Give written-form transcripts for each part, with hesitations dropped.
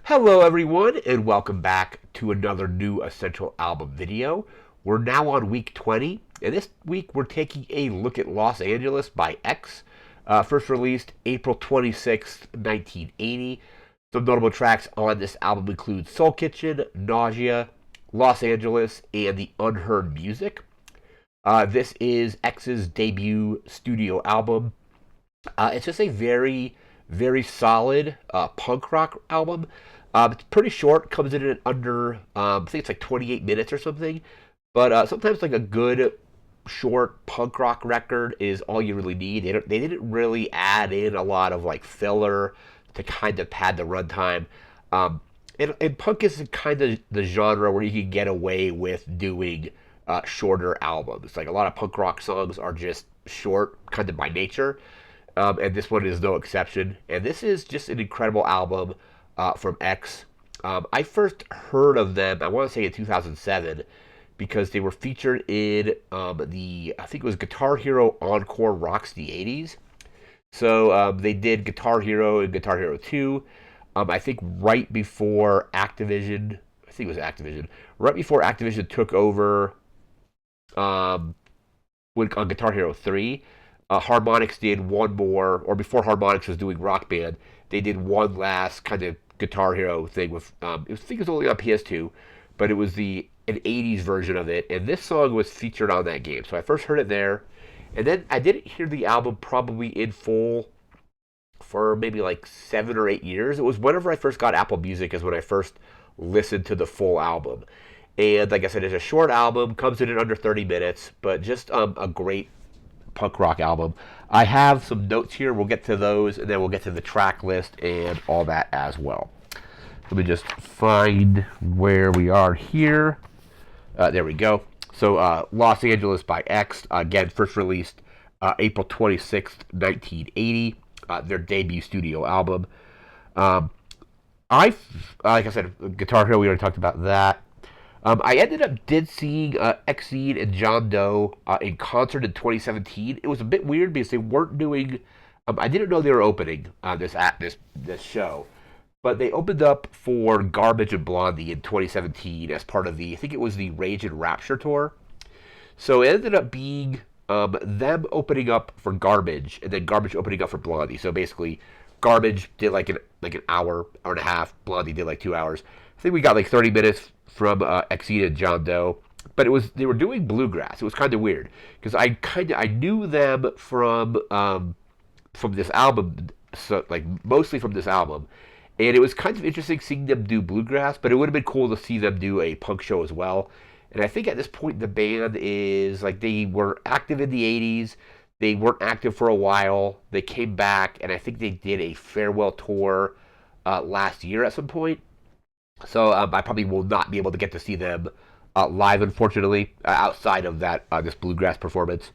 Hello everyone and welcome back to another new Essential Album video. We're now on week 20 and this week we're taking a look at Los Angeles by X. First released April 26th, 1980. Some notable tracks on this album include Soul Kitchen, Nausea, Los Angeles, and The Unheard Music. This is X's debut studio album. It's just a very solid punk rock album. It's pretty short, comes in at under, I think it's like 28 minutes or something. But sometimes like a good short punk rock record is all you really need. They didn't really add in a lot of like filler to kind of pad the runtime. And punk is kind of the genre where you can get away with doing shorter albums. Like a lot of punk rock songs are just short, kind of by nature. And this one is no exception. And this is just an incredible album from X. I first heard of them, I want to say in 2007, because they were featured in I think it was Guitar Hero Encore Rocks the 80s. So they did Guitar Hero and Guitar Hero 2. I think right before Activision, I think it was Activision, right before Activision took over on Guitar Hero 3. Harmonix did one more, or before Harmonix was doing Rock Band, they did one last kind of Guitar Hero thing with, I think it was only on PS2, but it was an 80s version of it, and this song was featured on that game. So I first heard it there, and then I didn't hear the album probably in full for maybe like 7 or 8 years. It was whenever I first got Apple Music is when I first listened to the full album. And like I said, it's a short album, comes in at under 30 minutes, but just a great punk rock album. I have some notes here. We'll get to those, and then we'll get to the track list and all that as well. Let me just find where we are here. There we go. So, Los Angeles by X, again, first released April 26th, 1980. Their debut studio album. Like I said, Guitar Hero, we already talked about that. I ended up seeing Exene and John Doe in concert in 2017. It was a bit weird because they weren't doing. I didn't know they were opening this show, but they opened up for Garbage and Blondie in 2017 as part of I think it was the Rage and Rapture tour. So it ended up being them opening up for Garbage and then Garbage opening up for Blondie. So basically, Garbage did like an hour and a half. Blondie did like 2 hours. I think we got like 30 minutes from Exene and John Doe, but they were doing bluegrass. It was kind of weird because I knew them from this album, so like mostly from this album, and it was kind of interesting seeing them do bluegrass. But it would have been cool to see them do a punk show as well. And I think at this point the band is like they were active in the 80s. They weren't active for a while. They came back, and I think they did a farewell tour last year at some point. So I probably will not be able to get to see them live, unfortunately, outside of that this bluegrass performance.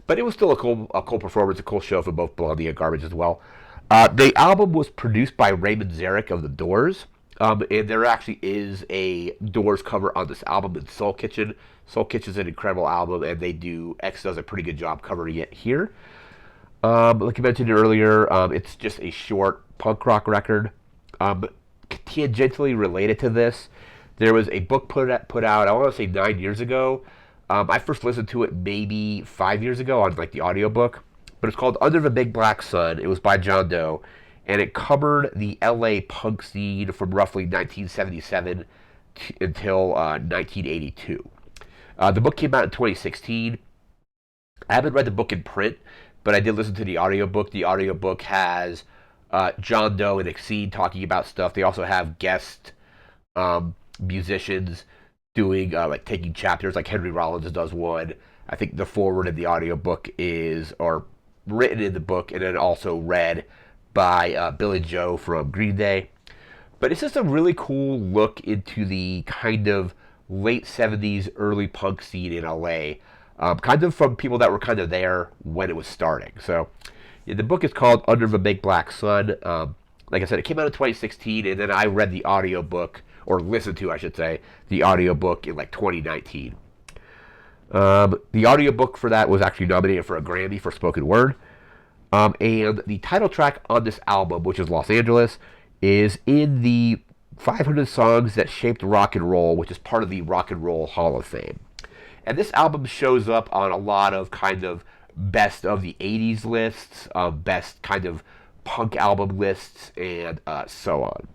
But it was still a cool performance, a cool show for both Blondie and Garbage as well. The album was produced by Raymond Zarek of The Doors, and there actually is a Doors cover on this album in Soul Kitchen. Soul Kitchen is an incredible album, and X does a pretty good job covering it here. Like I mentioned earlier, it's just a short punk rock record. Tangentially related to this, there was a book put out, I want to say 9 years ago. I first listened to it maybe 5 years ago on like the audiobook, but it's called Under the Big Black Sun. It was by John Doe, and it covered the LA punk scene from roughly 1977 until 1982. The book came out in 2016. I haven't read the book in print, but I did listen to the audiobook. The audiobook has John Doe and Exene talking about stuff. They also have guest musicians doing like taking chapters, like Henry Rollins does one. I think the foreword in the audiobook is or written in the book and then also read by Billy Joe from Green Day. But it's just a really cool look into the kind of late 70s, early punk scene in LA, kind of from people that were kind of there when it was starting. So yeah, the book is called Under the Big Black Sun. Like I said, it came out in 2016, and then I read the audiobook, or listened to, I should say, the audiobook in like 2019. The audiobook for that was actually nominated for a Grammy for spoken word. And the title track on this album, which is Los Angeles, is in the 500 Songs That Shaped Rock and Roll, which is part of the Rock and Roll Hall of Fame. And this album shows up on a lot of kind of best of the 80s lists, best kind of punk album lists, and so on.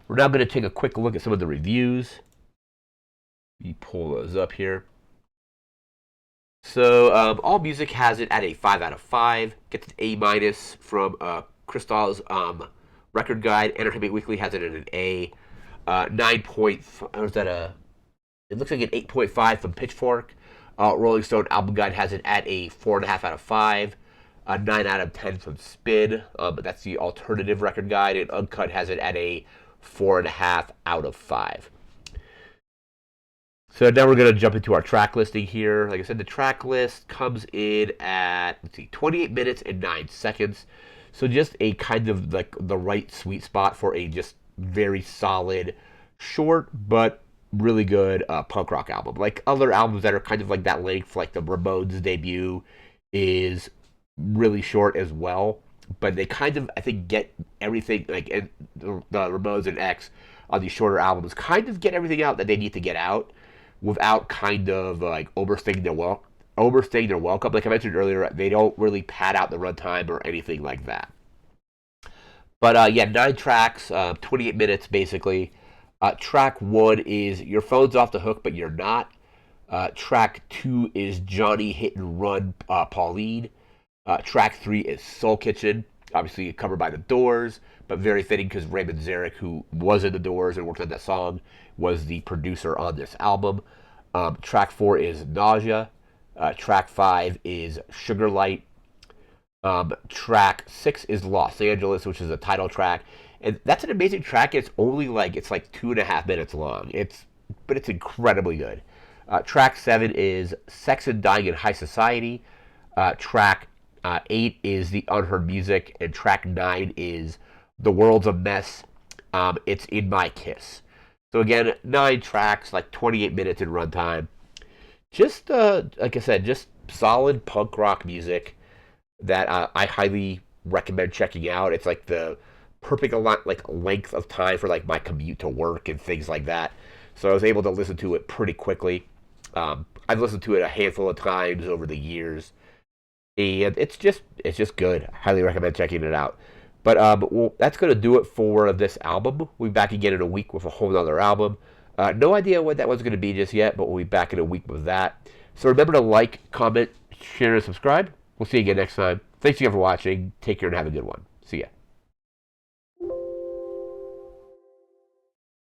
We're now going to take a quick look at some of the reviews. Let me pull those up here. So AllMusic has it at a 5 out of 5. Gets an A- from Crystal's Record Guide. Entertainment Weekly has it at an A. 9 point. Or is that a? It looks like an 8.5 from Pitchfork. Rolling Stone Album Guide has it at a 4.5 out of 5. 9 out of 10 from Spin. That's the alternative record guide. And Uncut has it at a 4.5 out of 5. So now we're going to jump into our track listing here. Like I said, the track list comes in at, 28 minutes and 9 seconds. So just a kind of like the right sweet spot for a just very solid, short, but really good punk rock album. Like other albums that are kind of like that length, like the Ramones debut is really short as well. But they kind of, I think, get everything, like and the Ramones and X on these shorter albums, kind of get everything out that they need to get out without kind of like overstaying their welcome. Like I mentioned earlier, they don't really pad out the runtime or anything like that. But yeah, 9 tracks, 28 minutes basically. Track 1 is Your Phone's Off the Hook, But You're Not. Track 2 is Johnny Hit and Run, Pauline. Track 3 is Soul Kitchen, obviously covered by The Doors, but very fitting because Raymond Zarek, who was in The Doors and worked on that song, was the producer on this album. Track 4 is Nausea. Track 5 is Sugar Light. Track 6 is Los Angeles, which is a title track. And that's an amazing track. It's only like, it's like 2.5 minutes long. But it's incredibly good. Track 7 is Sex and Dying in High Society. Track 8 is The Unheard Music. And track 9 is The World's a Mess. It's In My Kiss. So again, 9 tracks, like 28 minutes in runtime. Just, like I said, just solid punk rock music that I highly recommend checking out. It's like the perfect length of time for like my commute to work and things like that. So I was able to listen to it pretty quickly. I've listened to it a handful of times over the years, and it's just good. I highly recommend checking it out. But well, that's going to do it for this album. We'll be back again in a week with a whole other album. No idea what that one's going to be just yet, but we'll be back in a week with that. So remember to like, comment, share, and subscribe. We'll see you again next time. Thanks again for watching. Take care and have a good one. See ya.